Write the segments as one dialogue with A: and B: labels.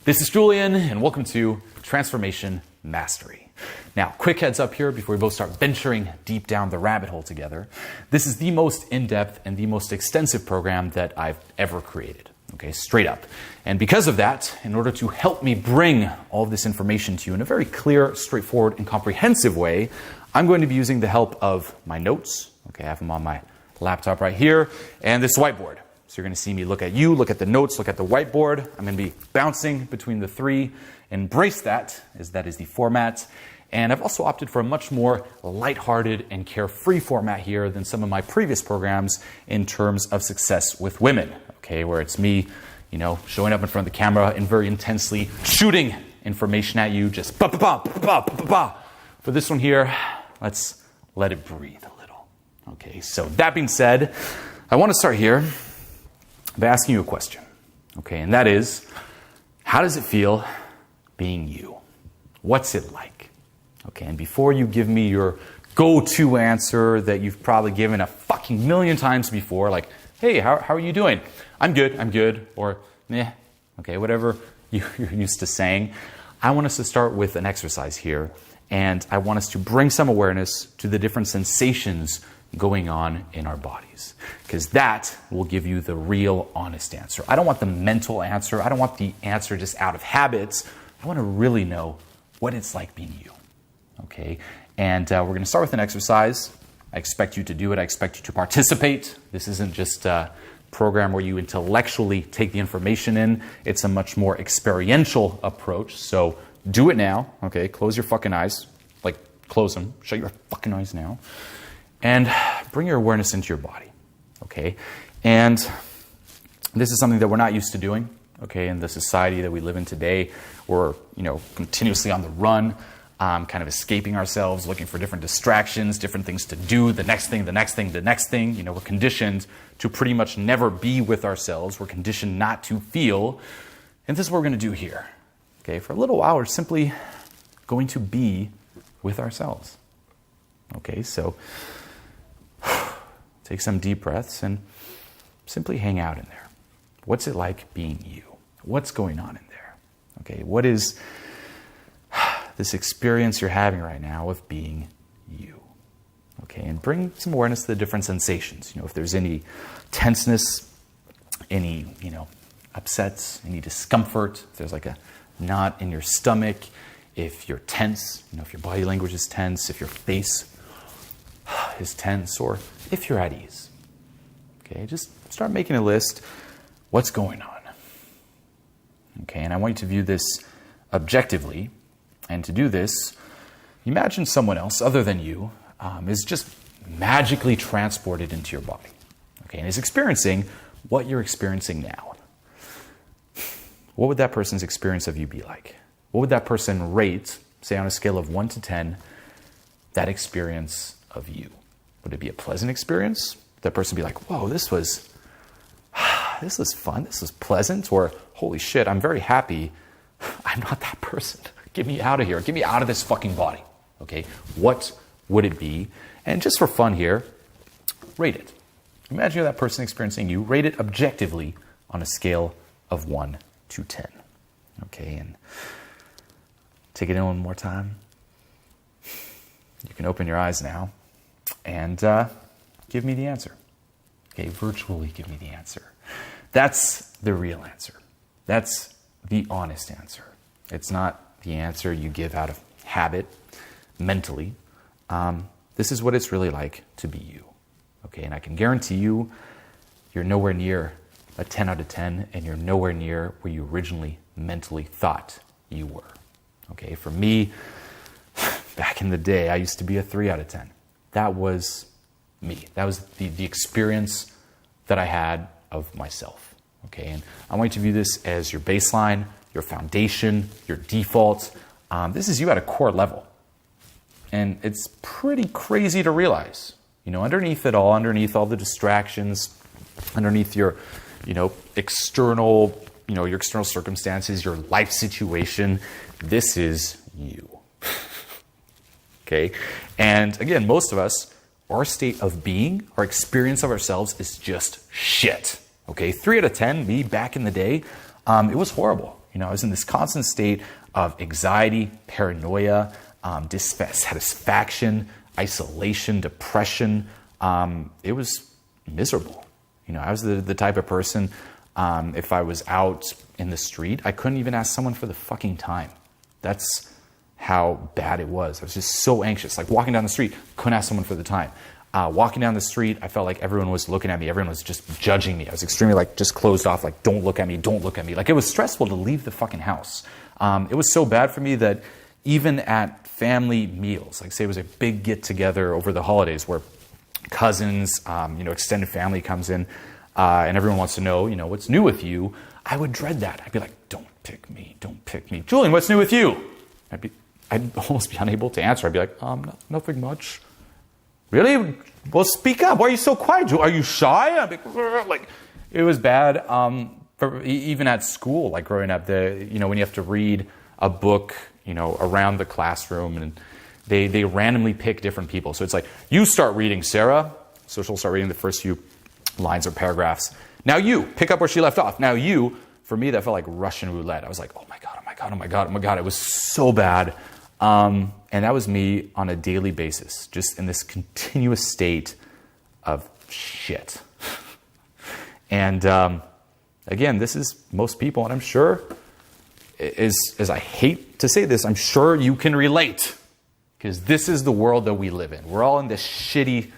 A: This is Julian, and welcome to Transformation Mastery. Now, quick heads up here before we both start venturing deep down the rabbit hole together. This is the most in-depth and the most extensive program that I've ever created. Okay, straight up. And because of that, in order to help me bring all of this information to you in a very clear, straightforward, and comprehensive way, I'm going to be using the help of my notes. Okay, I have them on my laptop right here, and this whiteboard. So you're going to see me look at you, look at the notes, look at the whiteboard. I'm going to be bouncing between the three. Embrace that, as that is the format. And I've also opted for a much more lighthearted and carefree format here than some of my previous programs in terms of success with women. Okay, where it's me, showing up in front of the camera and very intensely shooting information at you, just ba-ba-ba. For this one here, let's let it breathe a little. Okay, so that being said, I want to start here by asking you a question. Okay, and that is, how does it feel being you? What's it like? Okay, and before you give me your go-to answer that you've probably given a fucking million times before, like, hey, how are you doing? I'm good, or meh, okay, whatever you're used to saying. I want us to start with an exercise here, and I want us to bring some awareness to the different sensations going on in our bodies, because that will give you the real honest answer. I don't want the mental answer. I don't want the answer just out of habits. I want to really know what it's like being you, okay? And we're going to start with an exercise. I expect you to do it. I expect you to participate. This isn't just a program where you intellectually take the information in. It's a much more experiential approach. So do it now, okay? Close your fucking eyes. Like, close them. Shut your fucking eyes now. And bring your awareness into your body, okay? And this is something that we're not used to doing, okay? In the society that we live in today, we're, continuously on the run, kind of escaping ourselves, looking for different distractions, different things to do, the next thing. We're conditioned to pretty much never be with ourselves. We're conditioned not to feel. And this is what we're going to do here, okay? For a little while, we're simply going to be with ourselves, okay? So take some deep breaths and simply hang out in there. What's it like being you? What's going on in there? Okay, what is this experience you're having right now of being you? Okay, and bring some awareness to the different sensations. If there's any tenseness, any, upsets, any discomfort, if there's like a knot in your stomach, if you're tense, if your body language is tense, if your face is tense, or if you're at ease. Okay, just start making a list. What's going on? Okay, and I want you to view this objectively. And to do this, imagine someone else other than you is just magically transported into your body. Okay, and is experiencing what you're experiencing now. What would that person's experience of you be like? What would that person rate, say on a scale of 1 to 10, that experience of you? Would it be a pleasant experience? Would that person be like, whoa, this was fun, this was pleasant, or holy shit, I'm very happy, I'm not that person. Get me out of here. Get me out of this fucking body. Okay, what would it be? And just for fun here, rate it. Imagine that person experiencing you. Rate it objectively on a scale of 1 to 10. Okay, and take it in one more time. You can open your eyes now and give me the answer. Okay, virtually give me the answer. That's the real answer. That's the honest answer. It's not the answer you give out of habit, mentally. This is what it's really like to be you. Okay, and I can guarantee you, you're nowhere near a 10 out of 10, and you're nowhere near where you originally mentally thought you were. Okay, for me, back in the day, I used to be a 3 out of 10. That was me. That was the experience that I had of myself. Okay, and I want you to view this as your baseline, your foundation, your default. This is you at a core level. And it's pretty crazy to realize, underneath it all, underneath all the distractions, underneath your, external circumstances, your life situation, this is you. Okay? And again, most of us, our state of being, our experience of ourselves is just shit. Okay? 3 out of 10, me back in the day, it was horrible. I was in this constant state of anxiety, paranoia, dissatisfaction, isolation, depression. It was miserable. I was the type of person, if I was out in the street, I couldn't even ask someone for the fucking time. That's how bad it was. I was just so anxious. Like walking down the street, couldn't ask someone for the time. Walking down the street, I felt like everyone was looking at me. Everyone was just judging me. I was extremely just closed off, don't look at me, don't look at me. It was stressful to leave the fucking house. It was so bad for me that even at family meals, say it was a big get together over the holidays where cousins, extended family comes in, and everyone wants to know, what's new with you, I would dread that. I'd be like, don't pick me. Julian, what's new with you? I'd almost be unable to answer. I'd be like, nothing much. Really? Well, speak up. Why are you so quiet? Are you shy? I'd be it was bad. Even at school, growing up, when you have to read a book, around the classroom, and they randomly pick different people. So it's you start reading, Sarah. So she'll start reading the first few lines or paragraphs. Now you pick up where she left off. Now you. For me, that felt like Russian roulette. I was like, oh my God. It was so bad. And that was me on a daily basis, just in this continuous state of shit. And again, this is most people, and I'm sure, as I hate to say this, I'm sure you can relate, because this is the world that we live in. We're all in this shitty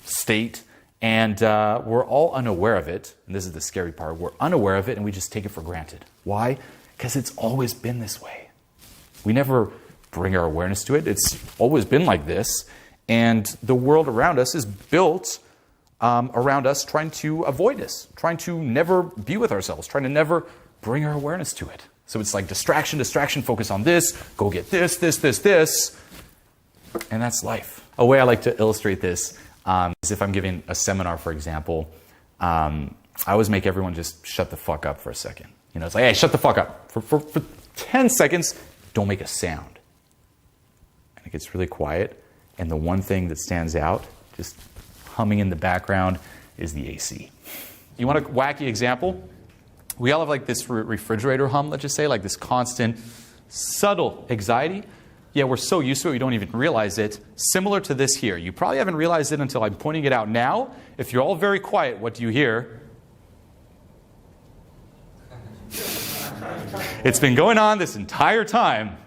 A: state, and we're all unaware of it. And this is the scary part. We're unaware of it, and we just take it for granted. Why? Because it's always been this way. We never bring our awareness to it. It's always been like this. And the world around us is built around us trying to avoid us, trying to never be with ourselves, trying to never bring our awareness to it. So it's distraction, focus on this, go get this. And that's life. A way I like to illustrate this is if I'm giving a seminar, for example, I always make everyone just shut the fuck up for a second. It's hey, shut the fuck up. For 10 seconds, don't make a sound. And it gets really quiet. And the one thing that stands out, just humming in the background, is the AC. You want a wacky example? We all have this refrigerator hum, let's just say, this constant, subtle anxiety. Yeah, we're so used to it, we don't even realize it. Similar to this here. You probably haven't realized it until I'm pointing it out now. If you're all very quiet, what do you hear? It's been going on this entire time.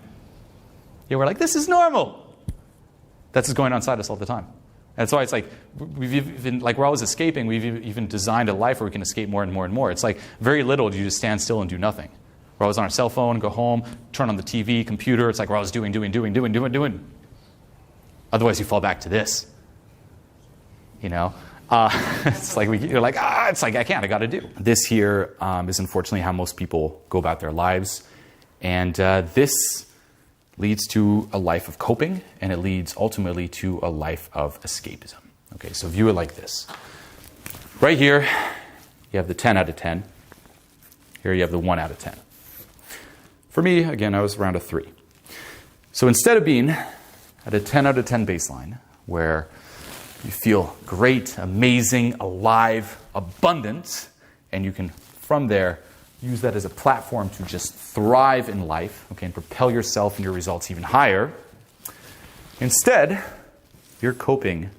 A: Yeah, we're this is normal. That's what's going on inside us all the time. That's why it's we've even, we're always escaping, we've even designed a life where we can escape more and more and more. It's very little do you just stand still and do nothing. We're always on our cell phone, go home, turn on the TV, computer. It's we're always doing. Otherwise, you fall back to this. It's you're I can't, I got to do. This here is unfortunately how most people go about their lives. And this leads to a life of coping, and it leads ultimately to a life of escapism. Okay, so view it like this. Right here, you have the 10 out of 10. Here you have the 1 out of 10. For me, again, I was around a 3. So instead of being at a 10 out of 10 baseline, where you feel great, amazing, alive, abundant, and you can, from there, use that as a platform to just thrive in life, okay, and propel yourself and your results even higher. Instead, you're coping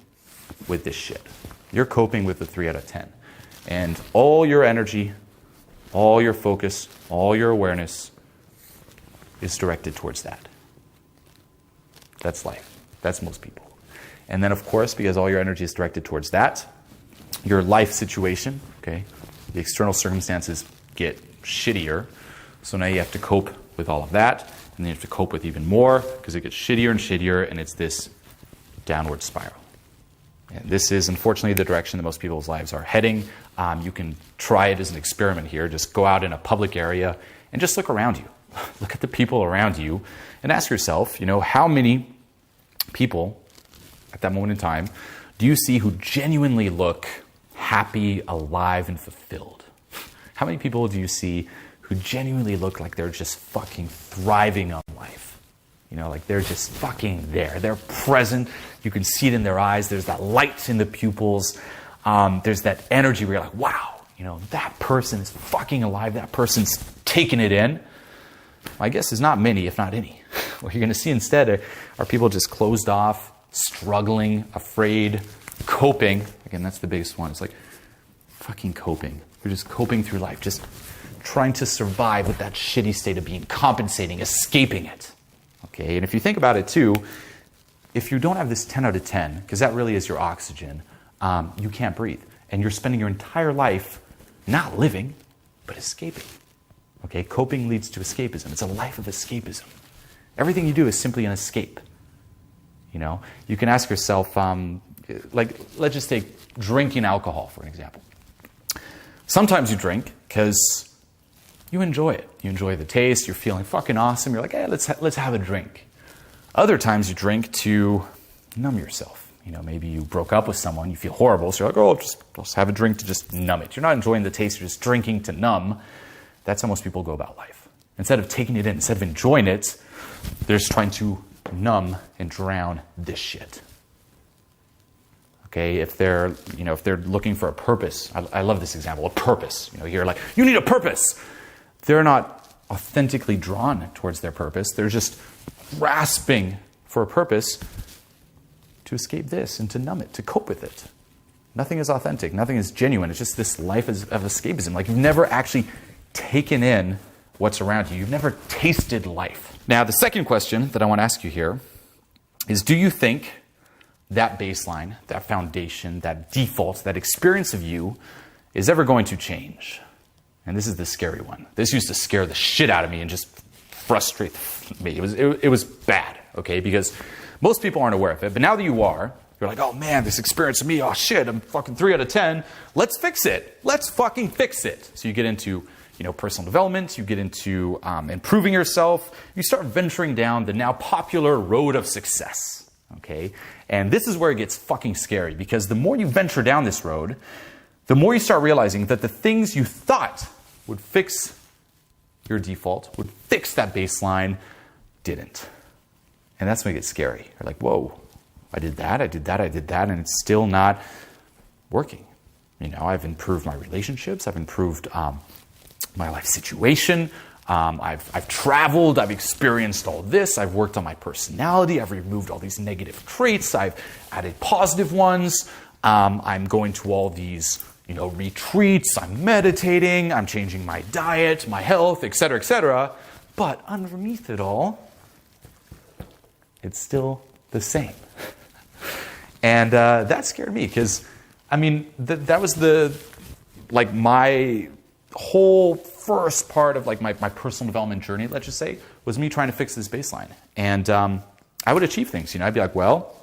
A: with this shit. You're coping with the 3 out of 10. And all your energy, all your focus, all your awareness is directed towards that. That's life. That's most people. And then, of course, because all your energy is directed towards that, your life situation, okay, the external circumstances get shittier. So now you have to cope with all of that, and then you have to cope with even more because it gets shittier and shittier, and it's this downward spiral. And this is, unfortunately, the direction that most people's lives are heading. You can try it as an experiment here. Just go out in a public area and just look around you. Look at the people around you and ask yourself, how many people at that moment in time do you see who genuinely look happy, alive, and fulfilled? How many people do you see who genuinely look like they're just fucking thriving on life? They're just fucking there. They're present. You can see it in their eyes. There's that light in the pupils. There's that energy where you're wow, that person is fucking alive. That person's taking it in. My guess is not many, if not any. What you're going to see instead are people just closed off, struggling, afraid, coping. Again, that's the biggest one. It's like fucking coping. You're just coping through life, just trying to survive with that shitty state of being, compensating, escaping it. Okay, and if you think about it too, if you don't have this 10 out of 10, because that really is your oxygen, you can't breathe. And you're spending your entire life not living, but escaping. Okay, coping leads to escapism. It's a life of escapism. Everything you do is simply an escape. You know, you can ask yourself, like, let's just take drinking alcohol, for example. Sometimes you drink because you enjoy it. You enjoy the taste. You're feeling fucking awesome. You're like, hey, let's have a drink. Other times you drink to numb yourself. You know, maybe you broke up with someone. You feel horrible. So you're like, oh, just have a drink to just numb it. You're not enjoying the taste. You're just drinking to numb. That's how most people go about life. Instead of taking it in, instead of enjoying it, they're just trying to numb and drown this shit. Okay, if they're looking for a purpose, I love this example, a purpose. You know, you're like, you need a purpose. They're not authentically drawn towards their purpose. They're just grasping for a purpose to escape this and to numb it, to cope with it. Nothing is authentic. Nothing is genuine. It's just this life of escapism. Like, you've never actually taken in what's around you. You've never tasted life. Now, the second question that I want to ask you here is, do you think that baseline, that foundation, that default, that experience of you is ever going to change? And this is the scary one. This used to scare the shit out of me and just frustrate me. It was bad, okay? Because most people aren't aware of it. But now that you are, you're like, oh man, this experience of me, oh shit, I'm fucking 3 out of 10. Let's fix it. Let's fucking fix it. So you get into, you know, personal development. You get into improving yourself. You start venturing down the now popular road of success, okay? And this is where it gets fucking scary, because the more you venture down this road, the more you start realizing that the things you thought would fix your default, would fix that baseline, didn't. And that's when it gets scary. You're like, whoa, I did that, and it's still not working. You know, I've improved my relationships, I've improved my life situation, I've traveled, I've experienced all this, I've worked on my personality, I've removed all these negative traits, I've added positive ones, I'm going to all these, you know, retreats, I'm meditating, I'm changing my diet, my health, etc., etc. But underneath it all, it's still the same. And that scared me, because, I mean, that was my whole first part of like my personal development journey, let's just say, was me trying to fix this baseline. And I would achieve things. You know, I'd be like, well,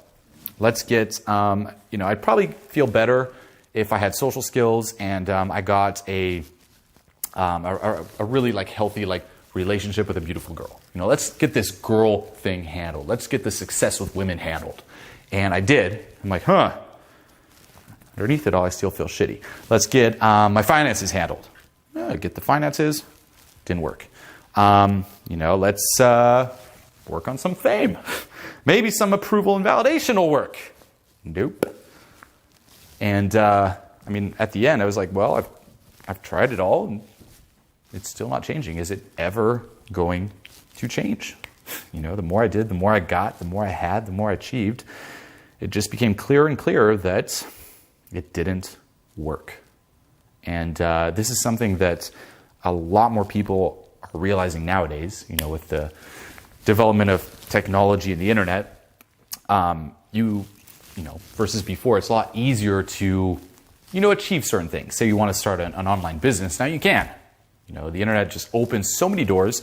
A: let's get, you know, I'd probably feel better if I had social skills and I got a really like healthy like relationship with a beautiful girl. You know, let's get this girl thing handled. Let's get the success with women handled. And I did. I'm like, underneath it all, I still feel shitty. Let's get my finances handled. Get the finances. Didn't work. You know, let's work on some fame. Maybe some approval and validation will work. Nope. And I mean, at the end, I was like, well, I've tried it all, and it's still not changing. Is it ever going to change? You know, the more I did, the more I got, the more I had, the more I achieved. It just became clearer and clearer that it didn't work. And this is something that a lot more people are realizing nowadays, you know, with the development of technology and the internet. You know, versus before, it's a lot easier to, you know, achieve certain things. Say you want to start an online business, now you can. You know, the internet just opens so many doors,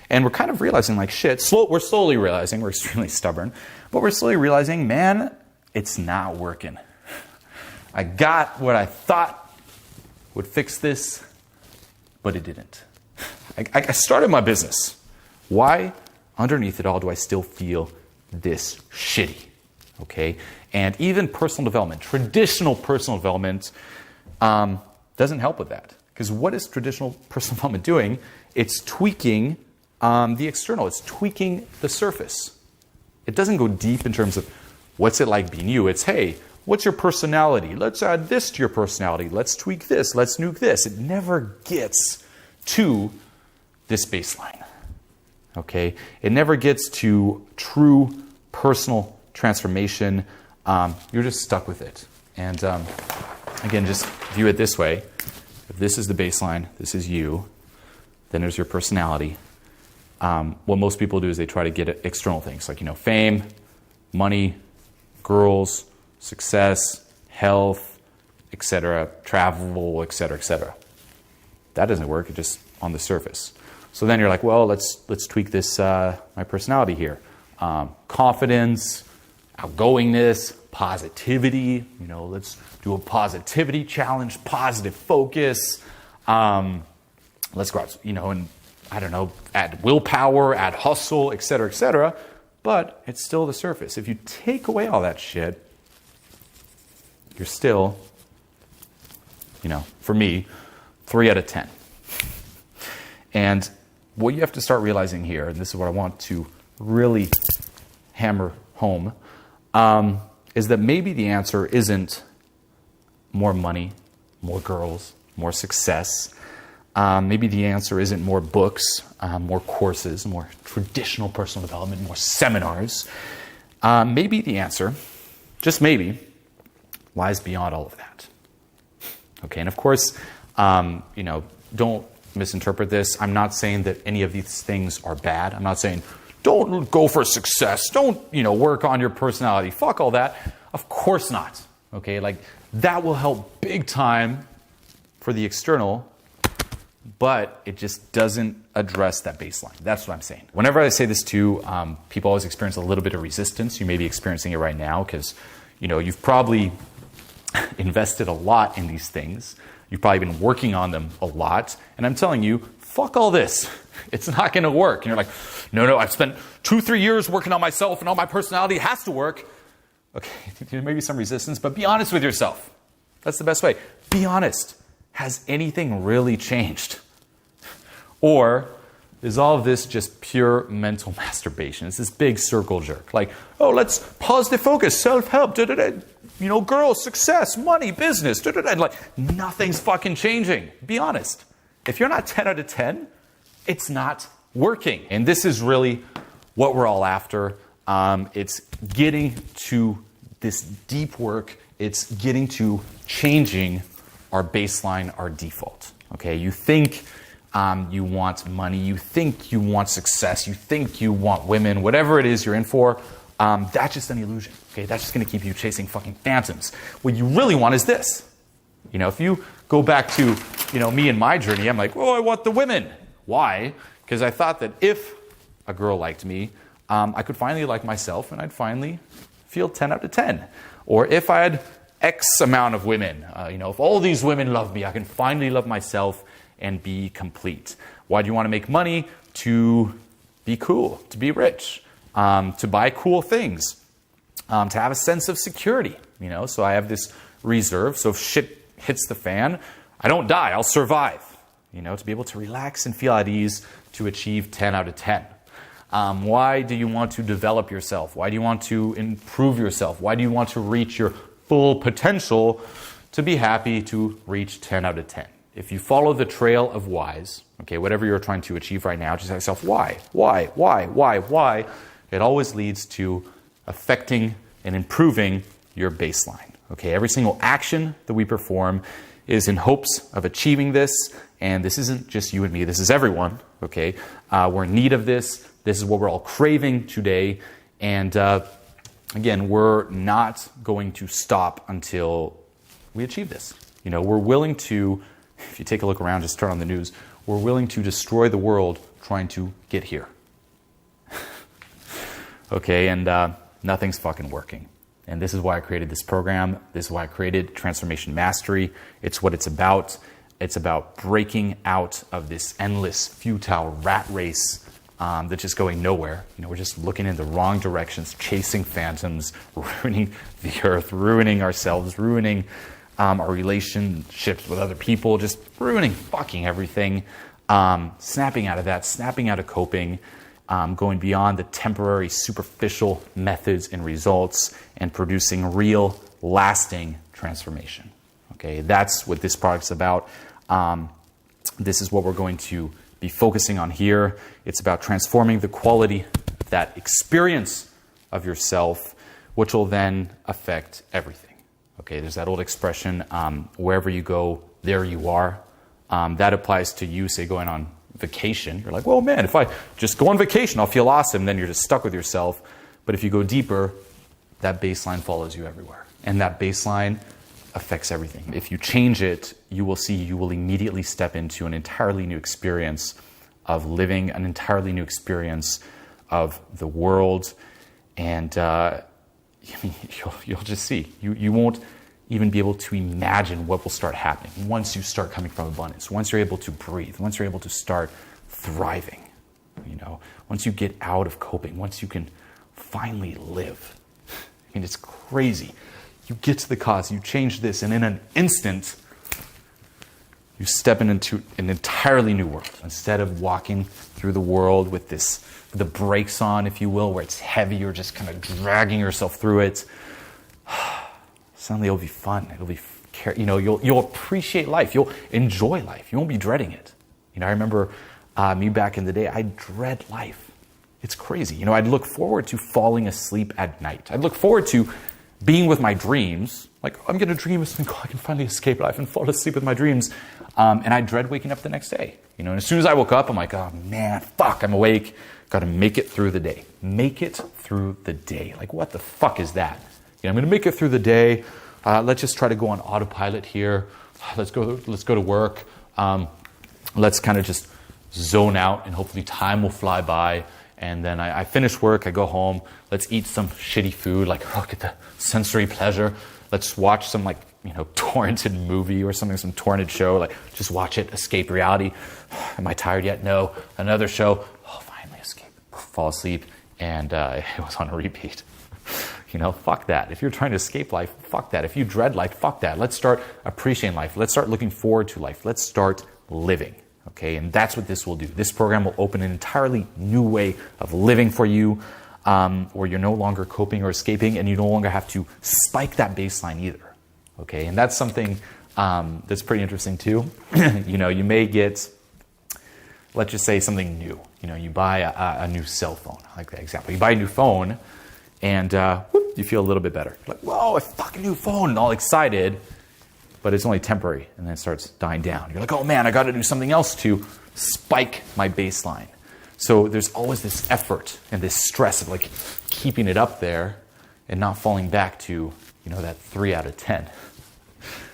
A: and we're kind of realizing, like, shit, we're slowly realizing, we're extremely stubborn, but we're slowly realizing, man, it's not working. I got what I thought would fix this, but it didn't. I started my business. Why, underneath it all, do I still feel this shitty? Okay? And even personal development, traditional personal development, doesn't help with that. Because what is traditional personal development doing? It's tweaking the external. It's tweaking the surface. It doesn't go deep in terms of what's it like being you. It's, hey, what's your personality? Let's add this to your personality. Let's tweak this. Let's nuke this. It never gets to this baseline. okay? It never gets to true personal transformation. You're just stuck with it. And again, just view it this way. If this is the baseline, this is you, then there's your personality. What most people do is they try to get external things like, fame, money, girls, success, health, etc., travel, etc., etc. That doesn't work. It's just on the surface. So then you're like, well, let's tweak this, my personality here. Confidence, outgoingness, positivity. Let's do a positivity challenge, positive focus. Let's go out, and I don't know, add willpower, add hustle, etc., etc. But it's still the surface. If you take away all that shit, you're still, for me, 3 out of 10. And what you have to start realizing here, and this is what I want to really hammer home, is that maybe the answer isn't more money, more girls, more success. Maybe the answer isn't more books, more courses, more traditional personal development, more seminars. Maybe the answer, just maybe, lies beyond all of that. Okay, and of course, don't misinterpret this. I'm not saying that any of these things are bad. I'm not saying don't go for success. Don't, work on your personality. Fuck all that. Of course not. Okay, that will help big time for the external, but it just doesn't address that baseline. That's what I'm saying. Whenever I say this to people, always experience a little bit of resistance. You may be experiencing it right now because, you've probably invested a lot in these things. You've probably been working on them a lot. And I'm telling you, fuck all this. It's not going to work. And you're like, no, I've spent 2-3 years working on myself and all my personality has to work. Okay, there may be some resistance, but be honest with yourself. That's the best way. Be honest. Has anything really changed? Or is all of this just pure mental masturbation? It's this big circle jerk. Let's positive focus, self-help, girls, success, money, business, and nothing's fucking changing. Be honest. If you're not 10 out of 10, it's not working. And this is really what we're all after. It's getting to this deep work. It's getting to changing our baseline, our default. Okay, you think you want money, you think you want success, you think you want women, whatever it is you're in for, that's just an illusion. Okay, that's just going to keep you chasing fucking phantoms. What you really want is this. If you go back to, me and my journey, I'm like, I want the women. Why? Because I thought that if a girl liked me, I could finally like myself and I'd finally feel 10 out of 10. Or if I had X amount of women, if all these women love me, I can finally love myself and be complete. Why do you want to make money? To be cool, to be rich, to buy cool things, to have a sense of security. So I have this reserve. So if shit hits the fan, I don't die, I'll survive. To be able to relax and feel at ease to achieve 10 out of 10. Why do you want to develop yourself? Why do you want to improve yourself? Why do you want to reach your full potential? To be happy to reach 10 out of 10. If you follow the trail of whys, okay, whatever you're trying to achieve right now, just ask yourself, why? It always leads to affecting and improving your baseline. Okay, every single action that we perform is in hopes of achieving this, and this isn't just you and me, this is everyone, okay? We're in need of this. This is what we're all craving today, and again, we're not going to stop until we achieve this. We're willing to, if you take a look around, just turn on the news, we're willing to destroy the world trying to get here. Okay, and nothing's fucking working. And this is why I created this program. This is why I created Transformation Mastery. It's what it's about. It's about breaking out of this endless, futile rat race that's just going nowhere. We're just looking in the wrong directions, chasing phantoms, ruining the earth, ruining ourselves, ruining our relationships with other people, just ruining fucking everything. Snapping out of that, snapping out of coping, going beyond the temporary, superficial methods and results, and producing real, lasting transformation. Okay, that's what this product's about. This is what we're going to be focusing on here. It's about transforming the quality of that experience of yourself, which will then affect everything. Okay, there's that old expression, wherever you go, there you are. That applies to you, say, going on vacation. You're like, well, man, if I just go on vacation, I'll feel awesome. Then you're just stuck with yourself. But if you go deeper, that baseline follows you everywhere. And that baseline affects everything. If you change it, you will see you will immediately step into an entirely new experience of living, an entirely new experience of the world. And you'll just see. You won't even be able to imagine what will start happening once you start coming from abundance, once you're able to breathe, once you're able to start thriving, once you get out of coping, once you can finally live. I mean, it's crazy. You get to the cause, you change this, and in an instant, you step into an entirely new world. Instead of walking through the world with the brakes on, if you will, where it's heavy, you're just kind of dragging yourself through it. Suddenly it'll be fun. It'll be, you'll appreciate life. You'll enjoy life. You won't be dreading it. I remember me back in the day, I dread life. It's crazy. I'd look forward to falling asleep at night. I'd look forward to being with my dreams. Like, I'm going to dream of something, I can finally escape life and fall asleep with my dreams. And I dread waking up the next day. And as soon as I woke up, I'm like, oh man, fuck, I'm awake. Got to make it through the day. Make it through the day. Like, what the fuck is that? I'm going to make it through the day. Let's just try to go on autopilot here. Let's go to work. Let's kind of just zone out, and hopefully time will fly by. And then I finish work. I go home. Let's eat some shitty food. Like, get the sensory pleasure. Let's watch some torrented movie or something, some torrented show. Like, just watch it. Escape reality. Am I tired yet? No. Another show. Oh, finally escape. Fall asleep, and it was on a repeat. Fuck that. If you're trying to escape life, fuck that. If you dread life, fuck that. Let's start appreciating life. Let's start looking forward to life. Let's start living. Okay, and that's what this will do. This program will open an entirely new way of living for you, where you're no longer coping or escaping, and you no longer have to spike that baseline either. Okay, and that's something that's pretty interesting too. You may get, let's just say, something new. You buy a new cell phone. I like that example. You buy a new phone, and you feel a little bit better. You're like, whoa, a fucking new phone, and all excited, but it's only temporary, and then it starts dying down. You're like, oh man, I got to do something else to spike my baseline. So there's always this effort and this stress of like keeping it up there and not falling back to, that 3 out of 10.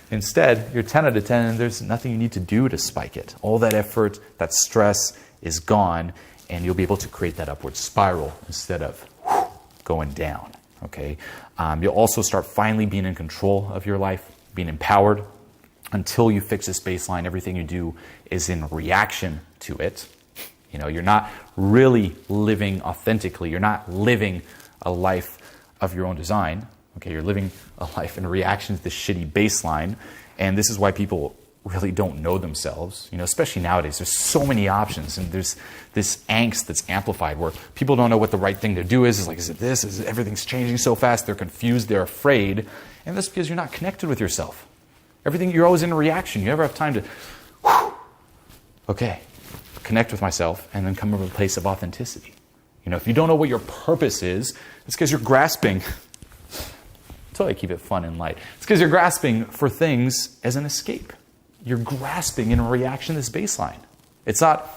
A: Instead, you're 10 out of 10, and there's nothing you need to do to spike it. All that effort, that stress is gone, and you'll be able to create that upward spiral instead of going down. Okay, you'll also start finally being in control of your life, being empowered. Until you fix this baseline, everything you do is in reaction to it. You're not really living authentically. You're not living a life of your own design. Okay, you're living a life in reaction to this shitty baseline, and this is why people really don't know themselves. Especially nowadays, there's so many options, and there's this angst that's amplified where people don't know what the right thing to do is. It's like, is it this? Is it, everything's changing so fast? They're confused. They're afraid, and that's because you're not connected with yourself. You're always in a reaction. You never have time to, connect with myself, and then come from a place of authenticity. If you don't know what your purpose is, it's because you're grasping. Totally keep it fun and light. It's because you're grasping for things as an escape. You're grasping in reaction to this baseline. It's not,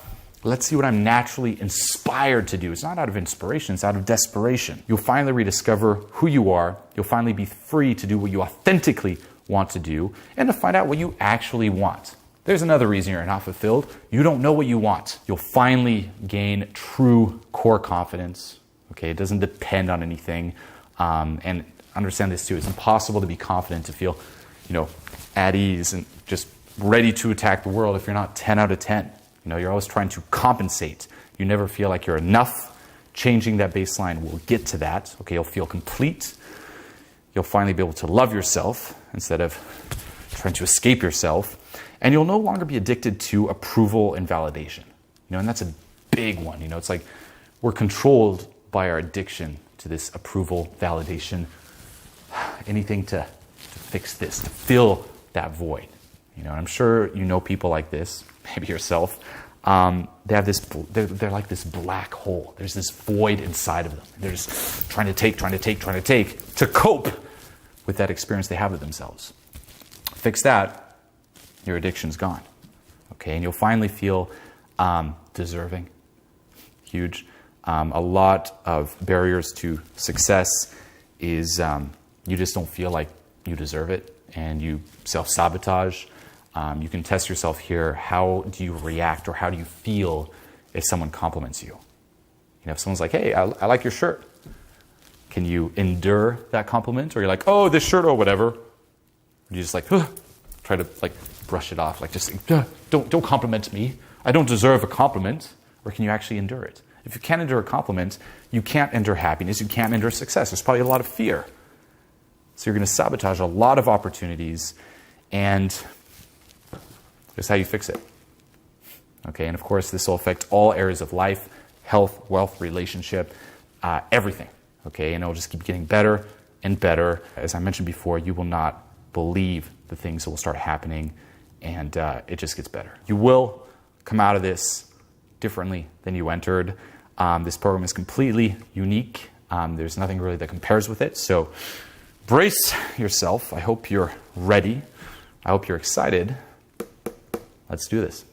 A: let's see what I'm naturally inspired to do. It's not out of inspiration, it's out of desperation. You'll finally rediscover who you are. You'll finally be free to do what you authentically want to do and to find out what you actually want. There's another reason you're not fulfilled. You don't know what you want. You'll finally gain true core confidence. Okay, it doesn't depend on anything. And understand this too. It's impossible to be confident, to feel, at ease and just ready to attack the world if you're not 10 out of 10. You're always trying to compensate. You never feel like you're enough. Changing that baseline will get to that. Okay, you'll feel complete. You'll finally be able to love yourself instead of trying to escape yourself. And you'll no longer be addicted to approval and validation. And that's a big one. It's like we're controlled by our addiction to this approval, validation, anything to fix this, to fill that void. And I'm sure you know people like this, maybe yourself, they have this, they're like this black hole. There's this void inside of them. They're just trying to take to cope with that experience they have of themselves. Fix that, your addiction's gone. Okay, and you'll finally feel deserving. Huge. A lot of barriers to success is you just don't feel like you deserve it, and you self-sabotage. You can test yourself here. How do you react, or how do you feel if someone compliments you? If someone's like, hey, I like your shirt. Can you endure that compliment? Or you're like, oh, this shirt or whatever. Or you just like, try to like brush it off. Like just don't compliment me. I don't deserve a compliment. Or can you actually endure it? If you can't endure a compliment, you can't endure happiness. You can't endure success. There's probably a lot of fear. So you're going to sabotage a lot of opportunities, and here's how you fix it. Okay, and of course, this will affect all areas of life: health, wealth, relationship, everything. Okay, and it'll just keep getting better and better. As I mentioned before, you will not believe the things that will start happening, and it just gets better. You will come out of this differently than you entered. This program is completely unique. There's nothing really that compares with it. So brace yourself. I hope you're ready. I hope you're excited. Let's do this.